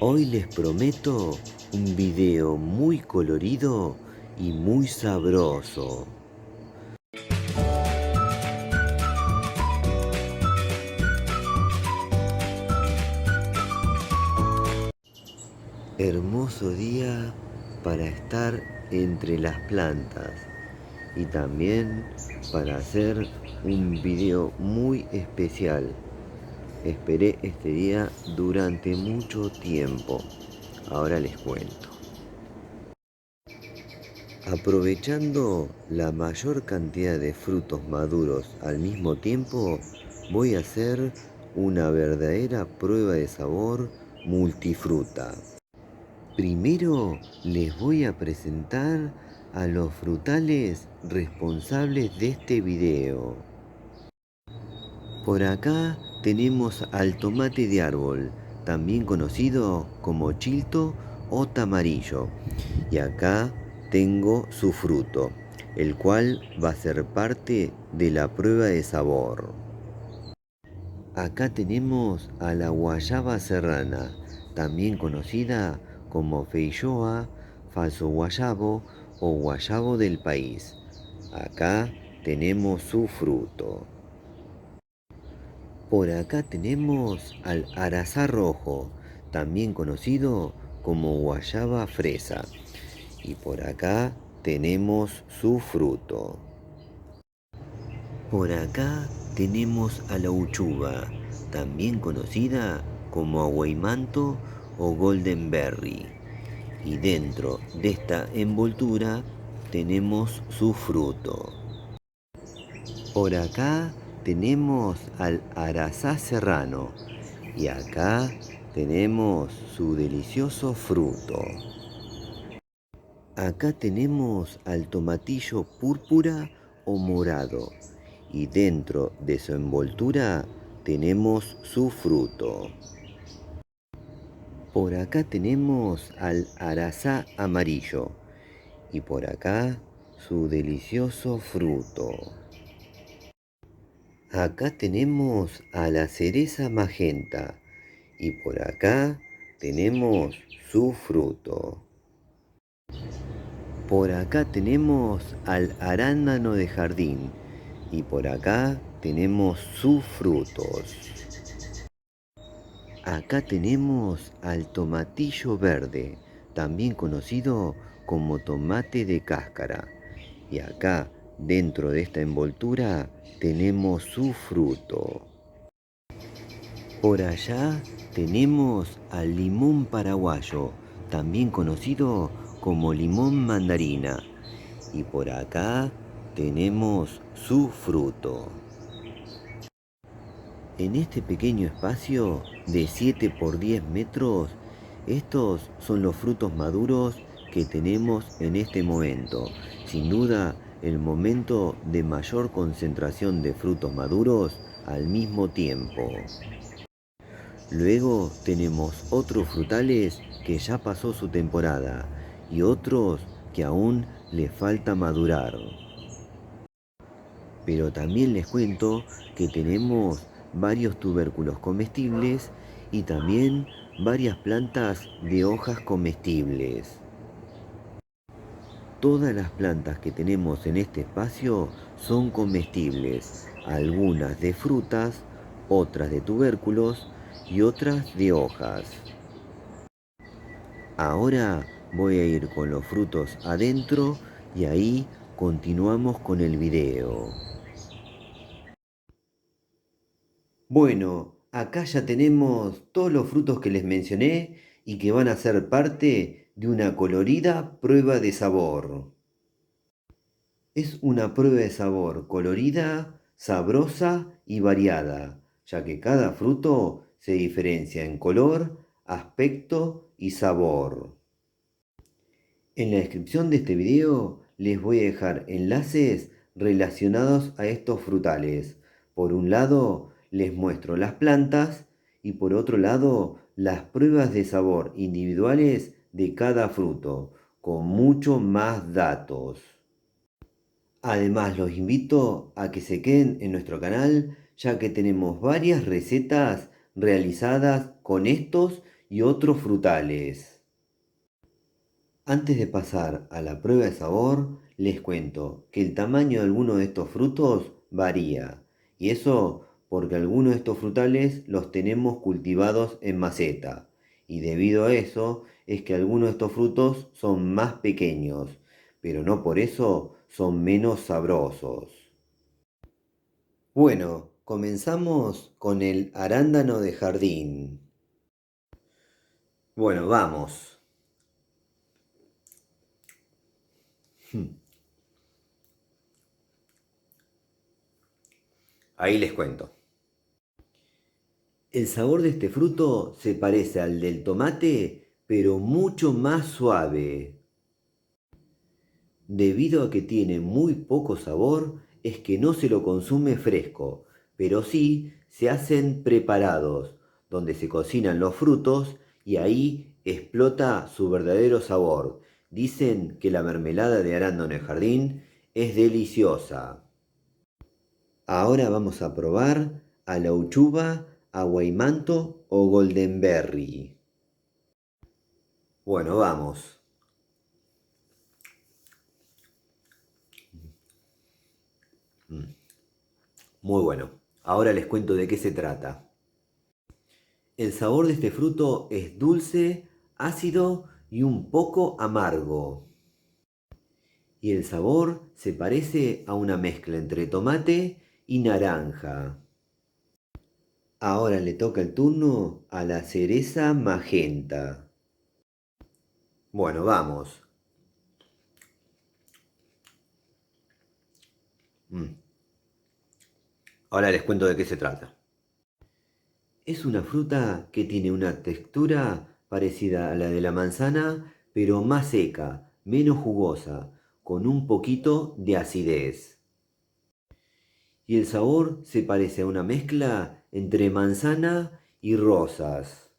Hoy les prometo un video muy colorido y muy sabroso. Hermoso día para estar entre las plantas y también para hacer un video muy especial. Esperé este día durante mucho tiempo. Ahora les cuento. Aprovechando la mayor cantidad de frutos maduros al mismo tiempo, voy a hacer una verdadera prueba de sabor multifruta. Primero les voy a presentar a los frutales responsables de este video. Por acá tenemos al tomate de árbol, también conocido como chilto o tamarillo. Y acá tengo su fruto, el cual va a ser parte de la prueba de sabor. Acá tenemos a la guayaba serrana, también conocida como feijoa, falso guayabo o guayabo del país. Acá tenemos su fruto. Por acá tenemos al arazá rojo, también conocido como guayaba fresa. Y por acá tenemos su fruto. Por acá tenemos a la uchuva, también conocida como aguaymanto o golden berry. Y dentro de esta envoltura tenemos su fruto. Por acá tenemos al arazá serrano y acá tenemos su delicioso fruto. Acá tenemos al tomatillo púrpura o morado y dentro de su envoltura tenemos su fruto. Por acá tenemos al arazá amarillo y por acá su delicioso fruto. Acá tenemos a la cereza magenta y por acá tenemos su fruto. Por acá tenemos al arándano de jardín y por acá tenemos sus frutos. Acá tenemos al tomatillo verde, también conocido como tomate de cáscara. Y acá, dentro de esta envoltura, tenemos su fruto. Por allá tenemos al limón paraguayo, también conocido como limón mandarina. Y por acá tenemos su fruto. En este pequeño espacio de 7 por 10 metros, estos son los frutos maduros que tenemos en este momento. Sin duda, el momento de mayor concentración de frutos maduros al mismo tiempo. Luego tenemos otros frutales que ya pasó su temporada y otros que aún les falta madurar. Pero también les cuento que tenemos varios tubérculos comestibles y también varias plantas de hojas comestibles. Todas las plantas que tenemos en este espacio son comestibles, algunas de frutas, otras de tubérculos y otras de hojas. Ahora voy a ir con los frutos adentro y ahí continuamos con el video. Bueno, acá ya tenemos todos los frutos que les mencioné y que van a ser parte de una colorida prueba de sabor. Es una prueba de sabor colorida, sabrosa y variada, ya que cada fruto se diferencia en color, aspecto y sabor. En la descripción de este video les voy a dejar enlaces relacionados a estos frutales. Por un lado les muestro las plantas y por otro lado las pruebas de sabor individuales de cada fruto, con mucho más datos. Además los invito a que se queden en nuestro canal ya que tenemos varias recetas realizadas con estos y otros frutales. Antes de pasar a la prueba de sabor, les cuento que el tamaño de algunos de estos frutos varía, y eso porque algunos de estos frutales los tenemos cultivados en maceta, y debido a eso es que algunos de estos frutos son más pequeños, pero no por eso son menos sabrosos. Bueno, comenzamos con el arándano de jardín. Bueno, vamos. Ahí les cuento. El sabor de este fruto se parece al del tomate, pero mucho más suave. Debido a que tiene muy poco sabor, es que no se lo consume fresco, pero sí se hacen preparados, donde se cocinan los frutos y ahí explota su verdadero sabor. Dicen que la mermelada de arándano en el jardín es deliciosa. Ahora vamos a probar a la uchuva, aguaimanto o goldenberry. Bueno, vamos. Muy bueno. Ahora les cuento de qué se trata. El sabor de este fruto es dulce, ácido y un poco amargo. Y el sabor se parece a una mezcla entre tomate y naranja. Ahora le toca el turno a la cereza magenta. Bueno, vamos. Mm. Ahora les cuento de qué se trata. Es una fruta que tiene una textura parecida a la de la manzana, pero más seca, menos jugosa, con un poquito de acidez. Y el sabor se parece a una mezcla entre manzana y rosas.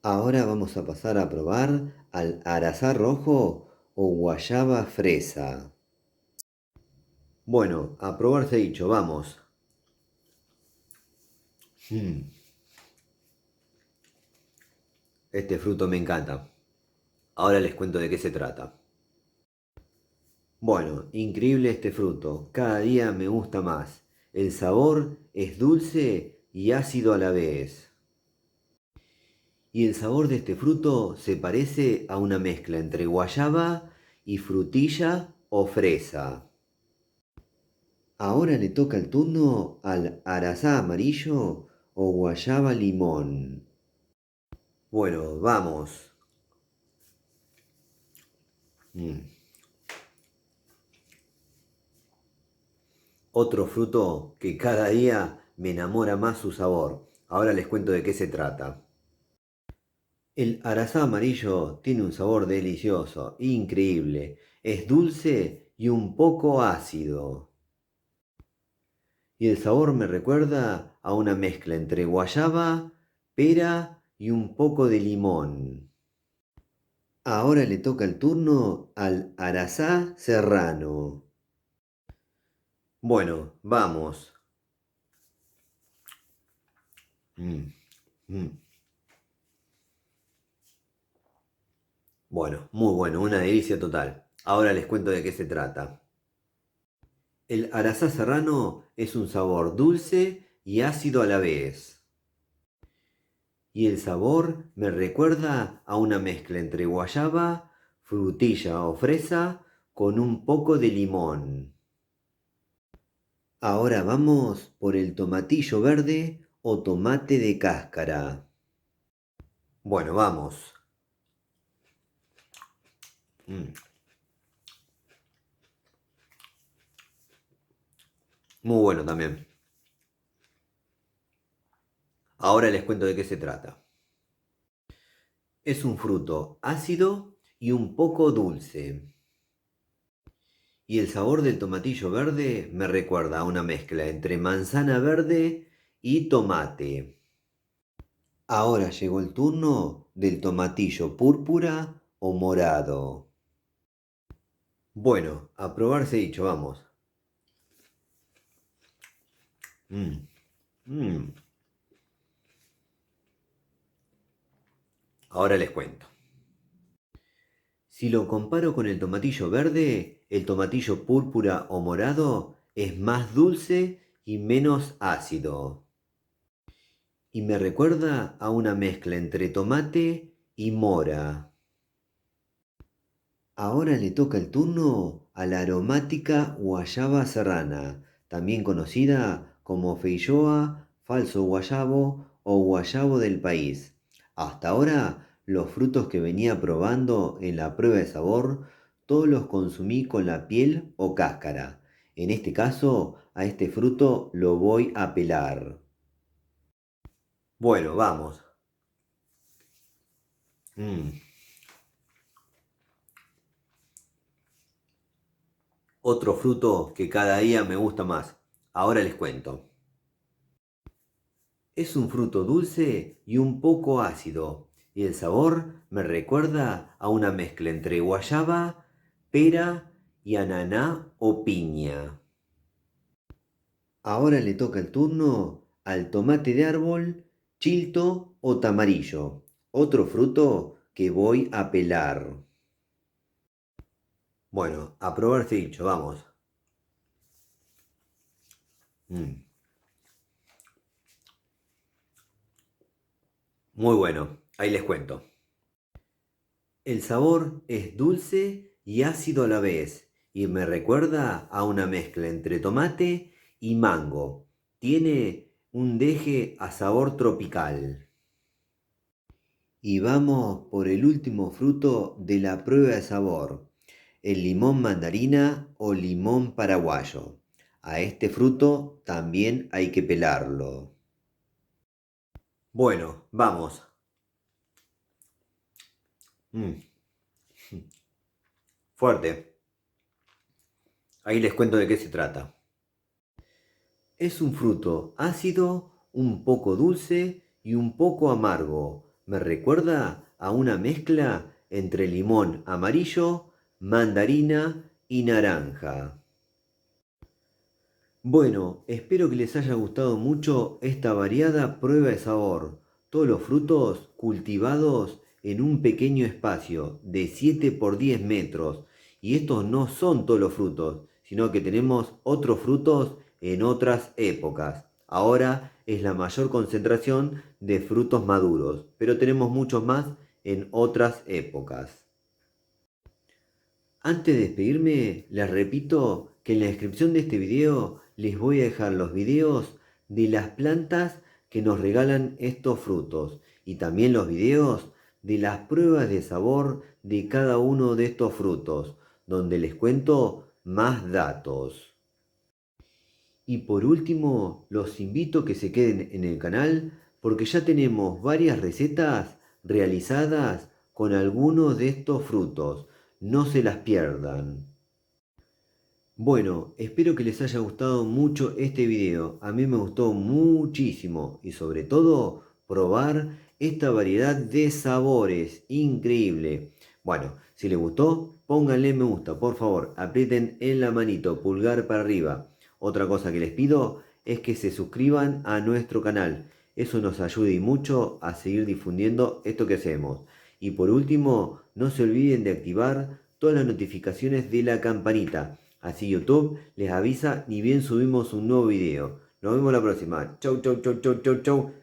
Ahora vamos a pasar a probar al arazá rojo o guayaba fresa. Bueno, a probar se ha dicho, vamos. Mm, este fruto me encanta. Ahora les cuento de qué se trata. Bueno, increíble este fruto. Cada día me gusta más. El sabor es dulce y ácido a la vez. Y el sabor de este fruto se parece a una mezcla entre guayaba y frutilla o fresa. Ahora le toca el turno al arazá amarillo o guayaba limón. Bueno, vamos. Mm. Otro fruto que cada día me enamora más su sabor. Ahora les cuento de qué se trata. El arazá amarillo tiene un sabor delicioso, increíble. Es dulce y un poco ácido. Y el sabor me recuerda a una mezcla entre guayaba, pera y un poco de limón. Ahora le toca el turno al arazá serrano. Bueno, vamos. Mm, mm. Bueno, muy bueno, una delicia total. Ahora les cuento de qué se trata. El arazá serrano es un sabor dulce y ácido a la vez. Y el sabor me recuerda a una mezcla entre guayaba, frutilla o fresa con un poco de limón. Ahora vamos por el tomatillo verde o tomate de cáscara. Bueno, vamos. Mm, muy bueno también. Ahora les cuento de qué se trata. Es un fruto ácido y un poco dulce. Y el sabor del tomatillo verde me recuerda a una mezcla entre manzana verde y tomate. Ahora llegó el turno del tomatillo púrpura o morado. Bueno, a probarse dicho, vamos. Mm, mm. Ahora les cuento. Si lo comparo con el tomatillo verde, el tomatillo púrpura o morado es más dulce y menos ácido. Y me recuerda a una mezcla entre tomate y mora. Ahora le toca el turno a la aromática guayaba serrana, también conocida como feijoa, falso guayabo o guayabo del país. Hasta ahora, los frutos que venía probando en la prueba de sabor, todos los consumí con la piel o cáscara. En este caso, a este fruto lo voy a pelar. Bueno, vamos. Mm, Otro fruto que cada día me gusta más. Ahora les cuento. Es un fruto dulce y un poco ácido, y el sabor me recuerda a una mezcla entre guayaba, pera y ananá o piña. Ahora le toca el turno al tomate de árbol, chilto o tamarillo, otro fruto que voy a pelar. Bueno, a probar este dicho, vamos. Mm, Muy bueno, ahí les cuento. El sabor es dulce y ácido a la vez y me recuerda a una mezcla entre tomate y mango. Tiene un deje a sabor tropical. Y vamos por el último fruto de la prueba de sabor, el limón mandarina o limón paraguayo. A este fruto también hay que pelarlo. Bueno, vamos. Mm, Fuerte. Ahí les cuento de qué se trata. Es un fruto ácido, un poco dulce y un poco amargo. Me recuerda a una mezcla entre limón amarillo, mandarina y naranja. Bueno, espero que les haya gustado mucho esta variada prueba de sabor. Todos los frutos cultivados en un pequeño espacio de 7 por 10 metros. Y estos no son todos los frutos, sino que tenemos otros frutos en otras épocas. Ahora es la mayor concentración de frutos maduros, pero tenemos muchos más en otras épocas. Antes de despedirme, les repito que en la descripción de este video les voy a dejar los videos de las plantas que nos regalan estos frutos y también los videos de las pruebas de sabor de cada uno de estos frutos, donde les cuento más datos. Y por último, los invito a que se queden en el canal porque ya tenemos varias recetas realizadas con algunos de estos frutos. No se las pierdan. Bueno, espero que les haya gustado mucho este video. A mí me gustó muchísimo y sobre todo probar esta variedad de sabores. Increíble. Bueno, si les gustó, pónganle me gusta, por favor. Aprieten en la manito, pulgar para arriba. Otra cosa que les pido es que se suscriban a nuestro canal. Eso nos ayuda y mucho a seguir difundiendo esto que hacemos. Y por último, no se olviden de activar todas las notificaciones de la campanita. Así YouTube les avisa ni bien subimos un nuevo video. Nos vemos la próxima. Chau, chau, chau, chau, chau, chau.